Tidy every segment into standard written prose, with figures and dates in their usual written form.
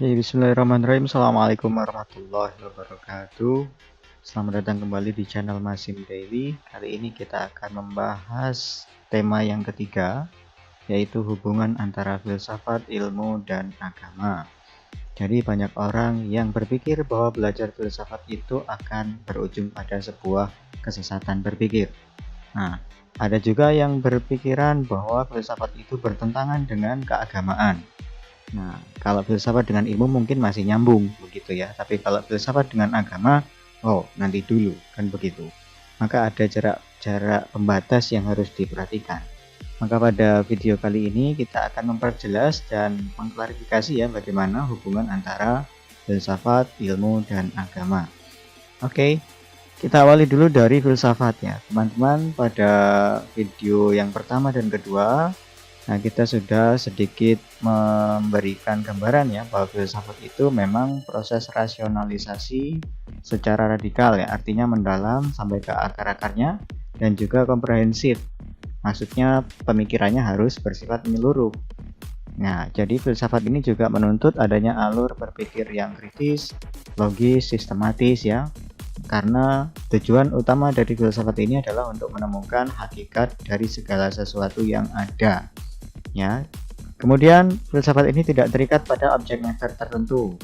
Bismillahirrahmanirrahim. Assalamualaikum warahmatullahi wabarakatuh. Selamat datang kembali di channel Masim Daily. Kali ini kita akan membahas tema yang ketiga, yaitu hubungan antara filsafat, ilmu, dan agama. Jadi banyak orang yang berpikir bahwa belajar filsafat itu akan berujung pada sebuah kesesatan berpikir. Nah, ada juga yang berpikiran bahwa filsafat itu bertentangan dengan keagamaan. Nah, kalau filsafat dengan ilmu mungkin masih nyambung begitu ya. Tapi kalau filsafat dengan agama, oh nanti dulu kan begitu. Maka ada jarak pembatas yang harus diperhatikan. Maka pada video kali ini kita akan memperjelas dan mengklarifikasi ya bagaimana hubungan antara filsafat, ilmu, dan agama. Oke, kita awali dulu dari filsafat ya. Teman-teman, pada video yang pertama dan kedua, nah, kita sudah sedikit memberikan gambaran ya bahwa filsafat itu memang proses rasionalisasi secara radikal ya, artinya mendalam sampai ke akar-akarnya dan juga komprehensif. Maksudnya pemikirannya harus bersifat menyeluruh. Nah, jadi filsafat ini juga menuntut adanya alur berpikir yang kritis, logis, sistematis ya. Karena tujuan utama dari filsafat ini adalah untuk menemukan hakikat dari segala sesuatu yang ada. Ya, kemudian filsafat ini tidak terikat pada objek matter tertentu.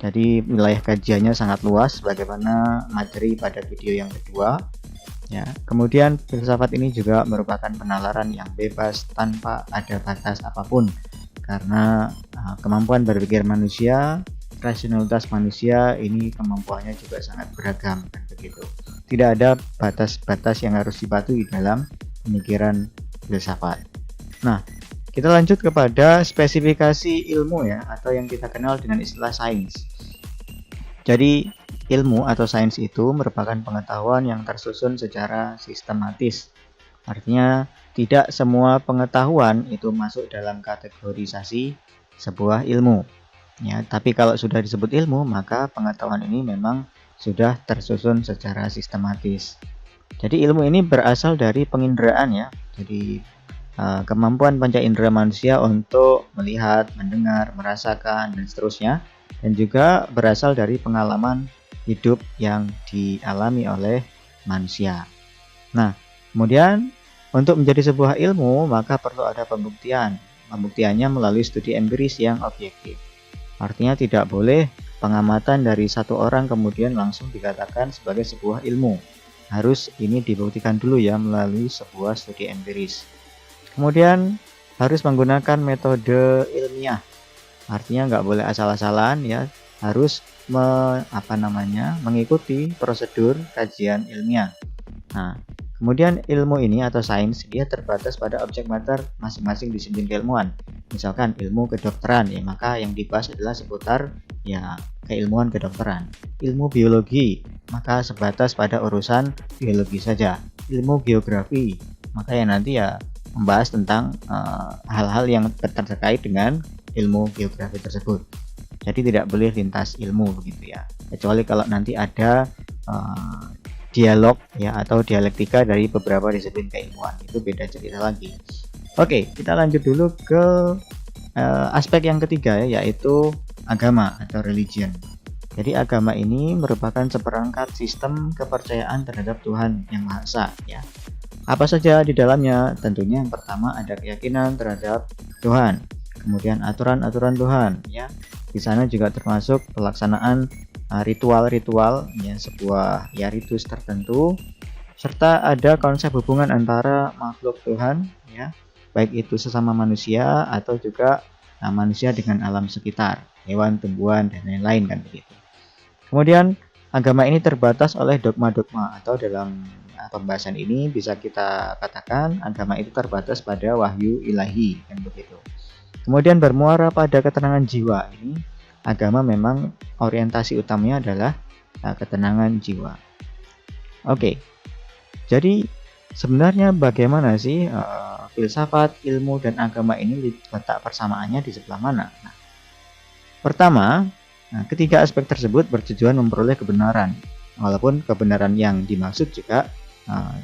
Jadi wilayah kajiannya sangat luas, bagaimana materi pada video yang kedua. Ya, kemudian filsafat ini juga merupakan penalaran yang bebas tanpa ada batas apapun, karena kemampuan berpikir manusia, rasionalitas manusia ini kemampuannya juga sangat beragam kan begitu. Tidak ada batas-batas yang harus dipatuhi dalam pemikiran filsafat. Nah, kita lanjut kepada spesifikasi ilmu ya, atau yang kita kenal dengan istilah sains. Jadi ilmu atau sains itu merupakan pengetahuan yang tersusun secara sistematis. Artinya tidak semua pengetahuan itu masuk dalam kategorisasi sebuah ilmu. Ya, tapi kalau sudah disebut ilmu, maka pengetahuan ini memang sudah tersusun secara sistematis. Jadi ilmu ini berasal dari penginderaan ya. Jadi kemampuan panca indera manusia untuk melihat, mendengar, merasakan, dan seterusnya, dan juga berasal dari pengalaman hidup yang dialami oleh manusia. Nah, kemudian untuk menjadi sebuah ilmu maka perlu ada pembuktian. Pembuktiannya melalui studi empiris yang objektif. Artinya tidak boleh pengamatan dari satu orang kemudian langsung dikatakan sebagai sebuah ilmu. Harus ini dibuktikan dulu ya melalui sebuah studi empiris. Kemudian harus menggunakan metode ilmiah, artinya nggak boleh asal-asalan ya, harus mengikuti prosedur kajian ilmiah. Nah, kemudian ilmu ini atau sains dia terbatas pada objek matter masing-masing disiplin keilmuan. Misalkan ilmu kedokteran ya, maka yang dibahas adalah seputar ya keilmuan kedokteran. Ilmu biologi maka sebatas pada urusan biologi saja. Ilmu geografi maka yang nanti ya membahas tentang hal-hal yang terkait dengan ilmu geografi tersebut. Jadi tidak boleh lintas ilmu begitu ya. Kecuali kalau nanti ada dialog ya atau dialektika dari beberapa disiplin keilmuan, itu beda cerita lagi. Oke, kita lanjut dulu ke aspek yang ketiga ya, yaitu agama atau religion. Jadi agama ini merupakan seperangkat sistem kepercayaan terhadap Tuhan yang Maha Esa ya. Apa saja di dalamnya? Tentunya yang pertama ada keyakinan terhadap Tuhan, kemudian aturan-aturan Tuhan ya. Di sana juga termasuk pelaksanaan ritual-ritual ya, sebuah ya ritus tertentu, serta ada konsep hubungan antara makhluk Tuhan ya, baik itu sesama manusia atau juga manusia dengan alam sekitar, hewan, tumbuhan, dan lain-lain kan begitu. Kemudian agama ini terbatas oleh dogma-dogma, atau dalam pembahasan ini bisa kita katakan agama itu terbatas pada wahyu ilahi kan begitu. Kemudian bermuara pada ketenangan jiwa. Ini agama memang orientasi utamanya adalah ketenangan jiwa. Oke. Jadi sebenarnya bagaimana sih filsafat, ilmu, dan agama ini letak persamaannya di sebelah mana? Nah, pertama, ketiga aspek tersebut bertujuan memperoleh kebenaran, walaupun kebenaran yang dimaksud juga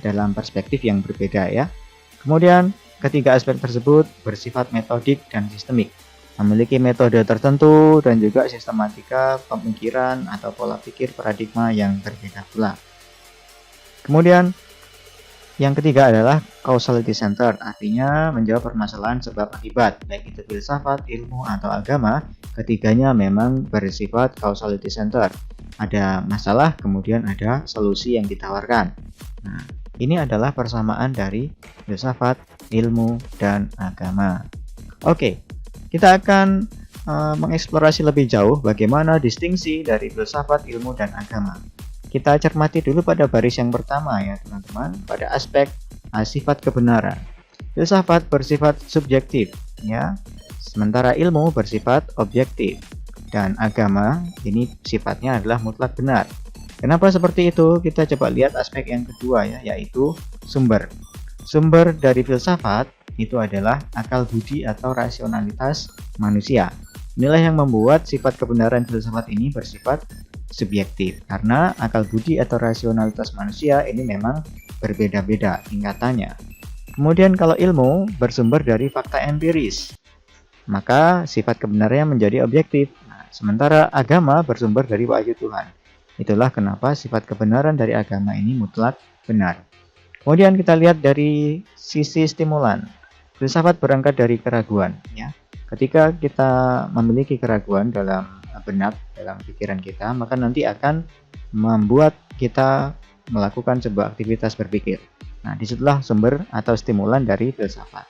dalam perspektif yang berbeda ya. Kemudian ketiga aspek tersebut bersifat metodik dan sistemik. memiliki metode tertentu dan juga sistematika pemikiran atau pola pikir paradigma yang berbeda pula. Kemudian yang ketiga adalah causality centered, artinya menjawab permasalahan sebab akibat, baik itu filsafat, ilmu, atau agama. Ketiganya memang bersifat causality centered. Ada masalah, kemudian ada solusi yang ditawarkan. Nah, ini adalah persamaan dari filsafat, ilmu, dan agama. Oke, kita akan mengeksplorasi lebih jauh bagaimana distingsi dari filsafat, ilmu, dan agama. Kita cermati dulu pada baris yang pertama ya teman-teman, pada aspek sifat kebenaran. Filsafat bersifat subjektif ya, sementara ilmu bersifat objektif, dan agama ini sifatnya adalah mutlak benar. Kenapa seperti itu? Kita coba lihat aspek yang kedua ya, yaitu sumber. Sumber dari filsafat itu adalah akal budi atau rasionalitas manusia. Inilah yang membuat sifat kebenaran filsafat ini bersifat subjektif, karena akal budi atau rasionalitas manusia ini memang berbeda-beda tingkatannya. Kemudian kalau ilmu bersumber dari fakta empiris, maka sifat kebenarannya menjadi objektif. Nah, sementara agama bersumber dari wahyu Tuhan. Itulah kenapa sifat kebenaran dari agama ini mutlak benar. Kemudian kita lihat dari sisi stimulan. Filsafat berangkat dari keraguan ya. Ketika kita memiliki keraguan dalam benak, dalam pikiran kita, maka nanti akan membuat kita melakukan sebuah aktivitas berpikir. Nah, disitulah sumber atau stimulan dari filsafat.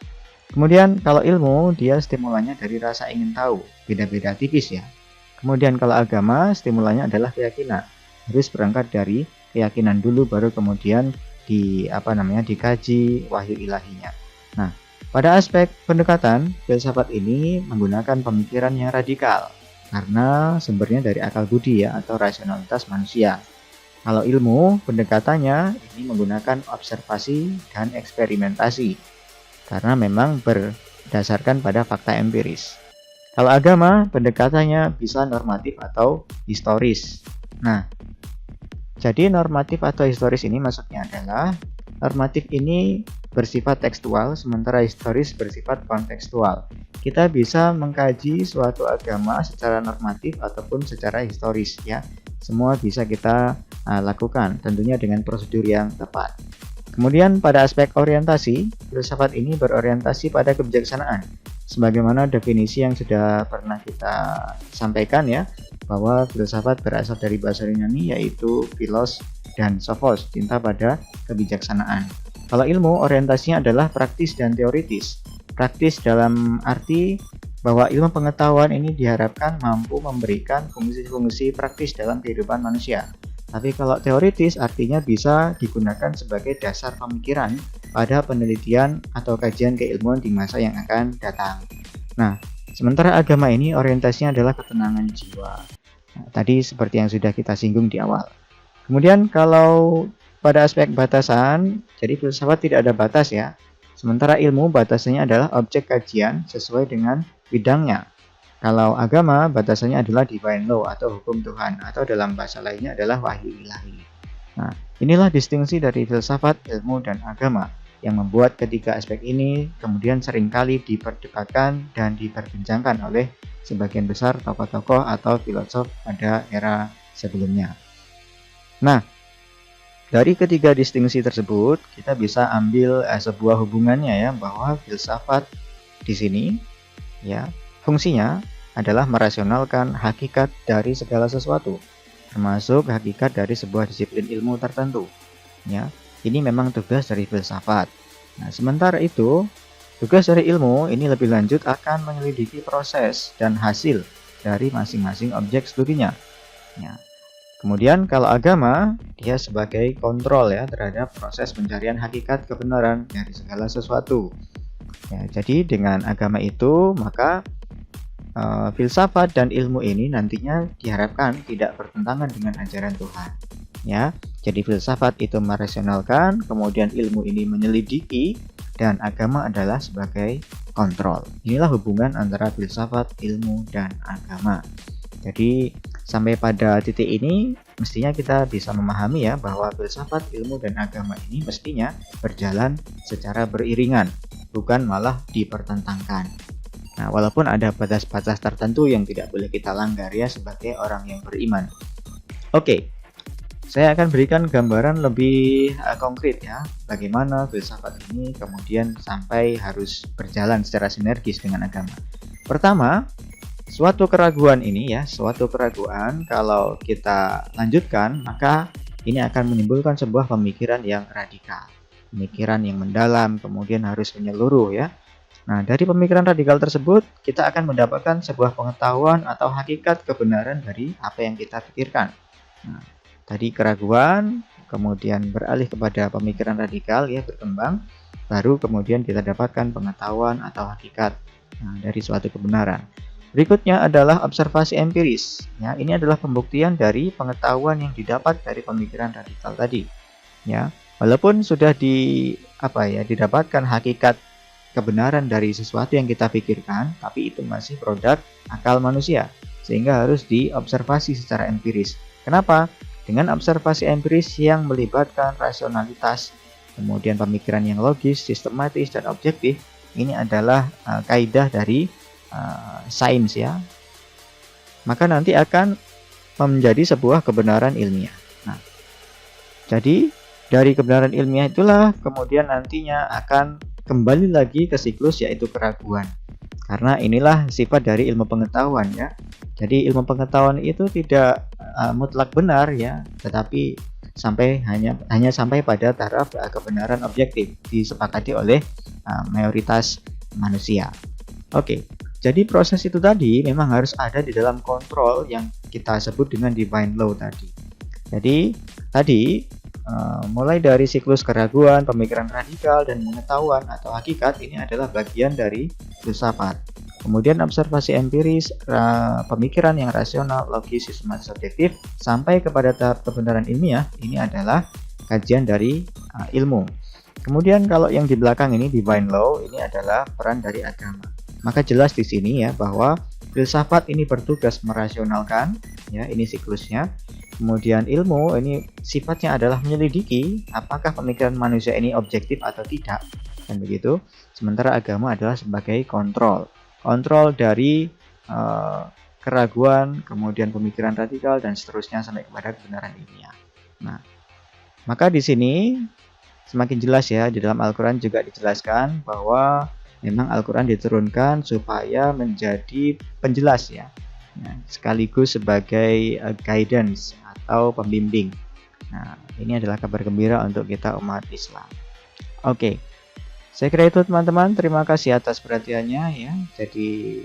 Kemudian kalau ilmu, dia stimulannya dari rasa ingin tahu, beda-beda tipis ya. Kemudian kalau agama, stimulannya adalah keyakinan. Harus berangkat dari keyakinan dulu, baru kemudian dikaji wahyu ilahinya. Nah, pada aspek pendekatan, filsafat ini menggunakan pemikiran yang radikal karena sumbernya dari akal budi ya, atau rasionalitas manusia. Kalau ilmu, pendekatannya ini menggunakan observasi dan eksperimentasi karena memang berdasarkan pada fakta empiris. Kalau agama, pendekatannya bisa normatif atau historis. Nah, jadi normatif atau historis ini maksudnya adalah normatif ini bersifat tekstual, sementara historis bersifat kontekstual. Kita bisa mengkaji suatu agama secara normatif ataupun secara historis ya. Semua bisa kita lakukan, tentunya dengan prosedur yang tepat. Kemudian pada aspek orientasi, filsafat ini berorientasi pada kebijaksanaan. Sebagaimana definisi yang sudah pernah kita sampaikan ya, bahwa filsafat berasal dari bahasa Yunani yaitu philos dan sophos, cinta pada kebijaksanaan. Kalau ilmu, orientasinya adalah praktis dan teoritis. Praktis dalam arti bahwa ilmu pengetahuan ini diharapkan mampu memberikan fungsi-fungsi praktis dalam kehidupan manusia. Tapi kalau teoritis artinya bisa digunakan sebagai dasar pemikiran pada penelitian atau kajian keilmuan di masa yang akan datang. Nah, sementara agama ini orientasinya adalah ketenangan jiwa. Nah, tadi seperti yang sudah kita singgung di awal. Kemudian kalau pada aspek batasan, jadi filsafat tidak ada batas ya. Sementara ilmu batasannya adalah objek kajian sesuai dengan bidangnya. Kalau agama batasannya adalah divine law atau hukum Tuhan, atau dalam bahasa lainnya adalah wahyu ilahi. Nah, inilah distingsi dari filsafat, ilmu, dan agama yang membuat ketiga aspek ini kemudian seringkali diperdebatkan dan diperbincangkan oleh sebagian besar tokoh-tokoh atau filosof pada era sebelumnya. Nah, dari ketiga distingsi tersebut kita bisa ambil sebuah hubungannya ya, bahwa filsafat di sini ya fungsinya adalah merasionalkan hakikat dari segala sesuatu, termasuk hakikat dari sebuah disiplin ilmu tertentu. Ya, ini memang tugas dari filsafat. Nah, sementara itu tugas dari ilmu ini lebih lanjut akan menyelidiki proses dan hasil dari masing-masing objek studinya. Ya. Kemudian kalau agama, dia sebagai kontrol ya terhadap proses pencarian hakikat kebenaran dari segala sesuatu. Ya, jadi dengan agama itu maka filsafat dan ilmu ini nantinya diharapkan tidak bertentangan dengan ajaran Tuhan. Ya, jadi filsafat itu merasionalkan, kemudian ilmu ini menyelidiki, dan agama adalah sebagai kontrol. Inilah hubungan antara filsafat, ilmu, dan agama. Jadi sampai pada titik ini mestinya kita bisa memahami ya bahwa filsafat, ilmu, dan agama ini mestinya berjalan secara beriringan, bukan malah dipertentangkan. Nah, walaupun ada batas-batas tertentu yang tidak boleh kita langgar ya sebagai orang yang beriman. Oke, saya akan berikan gambaran lebih konkret ya, bagaimana filsafat ini kemudian sampai harus berjalan secara sinergis dengan agama. Pertama, suatu keraguan ini ya, suatu keraguan kalau kita lanjutkan, maka ini akan menimbulkan sebuah pemikiran yang radikal, pemikiran yang mendalam, kemudian harus menyeluruh ya. Nah, dari pemikiran radikal tersebut, kita akan mendapatkan sebuah pengetahuan atau hakikat kebenaran dari apa yang kita pikirkan. Nah, tadi keraguan, kemudian beralih kepada pemikiran radikal ya, berkembang, baru kemudian kita dapatkan pengetahuan atau hakikat dari suatu kebenaran. Berikutnya adalah observasi empiris. Ya, ini adalah pembuktian dari pengetahuan yang didapat dari pemikiran radikal tadi. Ya, walaupun sudah didapatkan hakikat kebenaran dari sesuatu yang kita pikirkan, tapi itu masih produk akal manusia, sehingga harus diobservasi secara empiris. Kenapa? Dengan observasi empiris yang melibatkan rasionalitas, kemudian pemikiran yang logis, sistematis, dan objektif, ini adalah kaidah dari sains ya, maka nanti akan menjadi sebuah kebenaran ilmiah. Nah, jadi dari kebenaran ilmiah itulah kemudian nantinya akan kembali lagi ke siklus yaitu keraguan, karena inilah sifat dari ilmu pengetahuan ya. Jadi ilmu pengetahuan itu tidak mutlak benar ya, tetapi hanya sampai pada taraf kebenaran objektif disepakati oleh mayoritas manusia. Oke. Jadi proses itu tadi memang harus ada di dalam kontrol yang kita sebut dengan divine law tadi. Jadi tadi mulai dari siklus keraguan, pemikiran radikal, dan pengetahuan atau hakikat ini adalah bagian dari filsafat. Kemudian observasi empiris, pemikiran yang rasional, logis, sistematis, objektif, sampai kepada tahap kebenaran ilmiah, ini adalah kajian dari ilmu. Kemudian kalau yang di belakang ini divine law, ini adalah peran dari agama. Maka jelas di sini ya bahwa filsafat ini bertugas merasionalkan, ya ini siklusnya. Kemudian ilmu ini sifatnya adalah menyelidiki apakah pemikiran manusia ini objektif atau tidak, dan begitu. Sementara agama adalah sebagai kontrol dari keraguan, kemudian pemikiran radikal, dan seterusnya sampai kepada kebenaran ilmiah. Nah, maka di sini semakin jelas ya, di dalam Al-Quran juga dijelaskan bahwa memang Al-Quran diturunkan supaya menjadi penjelas ya, sekaligus sebagai guidance atau pembimbing. Nah, ini adalah kabar gembira untuk kita umat Islam. Oke, saya kira itu teman-teman. Terima kasih atas perhatiannya ya. Jadi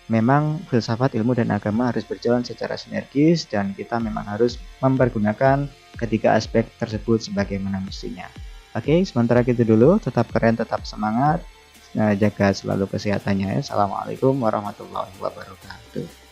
memang filsafat, ilmu, dan agama harus berjalan secara sinergis, dan kita memang harus mempergunakan ketiga aspek tersebut sebagaimana mestinya. Oke, sementara itu dulu. Tetap keren, tetap semangat. Jaga selalu kesehatannya ya. Assalamualaikum warahmatullahi wabarakatuh.